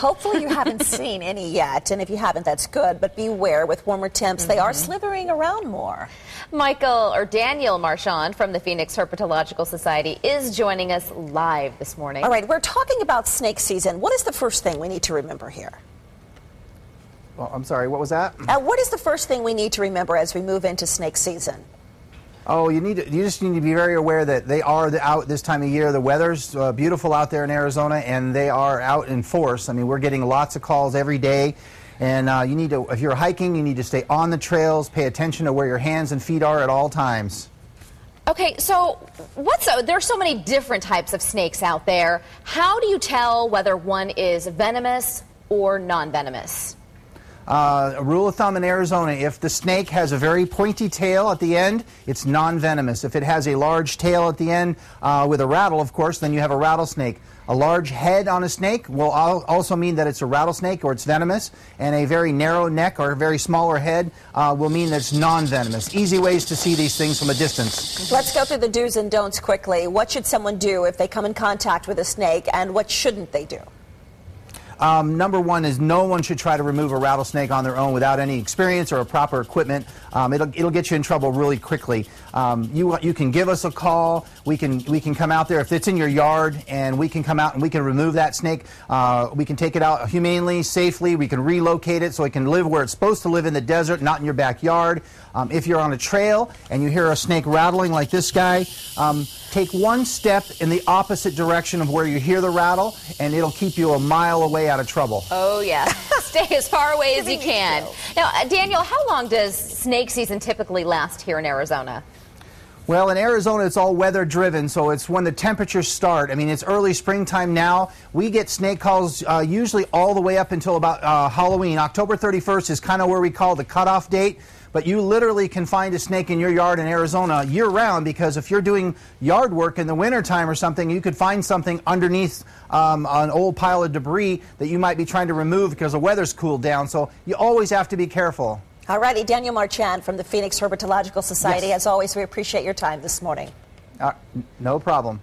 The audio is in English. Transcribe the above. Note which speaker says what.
Speaker 1: Hopefully you haven't seen any yet, and if you haven't, that's good. But beware, with warmer temps, they are slithering around more.
Speaker 2: Daniel Marchand from the Phoenix Herpetological Society is joining us live this morning.
Speaker 1: All right, we're talking about snake season. What is the first thing we need to remember here?
Speaker 3: Well, I'm sorry, what was that?
Speaker 1: What is the first thing we need to remember as we move into snake season?
Speaker 3: Oh, you just need to be very aware that they are out this time of year. The weather's beautiful out there in Arizona, and they are out in force. I mean, we're getting lots of calls every day, and you need to, if you're hiking, you need to stay on the trails, pay attention to where your hands and feet are at all times.
Speaker 2: Okay, so there's so many different types of snakes out there. How do you tell whether one is venomous or non-venomous?
Speaker 3: A rule of thumb in Arizona, if the snake has a very pointy tail at the end, it's non-venomous. If it has a large tail at the end with a rattle, of course, then you have a rattlesnake. A large head on a snake will also mean that it's a rattlesnake or it's venomous, and a very narrow neck or a very smaller head will mean that it's non-venomous. Easy ways to see these things from a distance.
Speaker 1: Let's go through the do's and don'ts quickly. What should someone do if they come in contact with a snake, and what shouldn't they do?
Speaker 3: Number one is no one should try to remove a rattlesnake on their own without any experience or proper equipment. It'll get you in trouble really quickly. You can give us a call. We can come out there if it's in your yard, and we can come out and we can remove that snake. We can take it out humanely, safely. We can relocate it so it can live where it's supposed to live in the desert, not in your backyard. If you're on a trail and you hear a snake rattling like this guy, take one step in the opposite direction of where you hear the rattle, and it'll keep you a mile away out of trouble.
Speaker 2: Oh, yeah. Stay as far away as you can. Now, Daniel, how long does snake season typically last here in Arizona?
Speaker 3: Well, in Arizona, it's all weather driven, so it's when the temperatures start. I mean, it's early springtime now. We get snake calls usually all the way up until about Halloween. October 31st is kind of where we call the cutoff date. But you literally can find a snake in your yard in Arizona year-round, because if you're doing yard work in the wintertime or something, you could find something underneath an old pile of debris that you might be trying to remove because the weather's cooled down. So you always have to be careful.
Speaker 1: All righty, Daniel Marchand from the Phoenix Herpetological Society.
Speaker 3: Yes.
Speaker 1: As always, we appreciate your time this morning.
Speaker 3: No problem.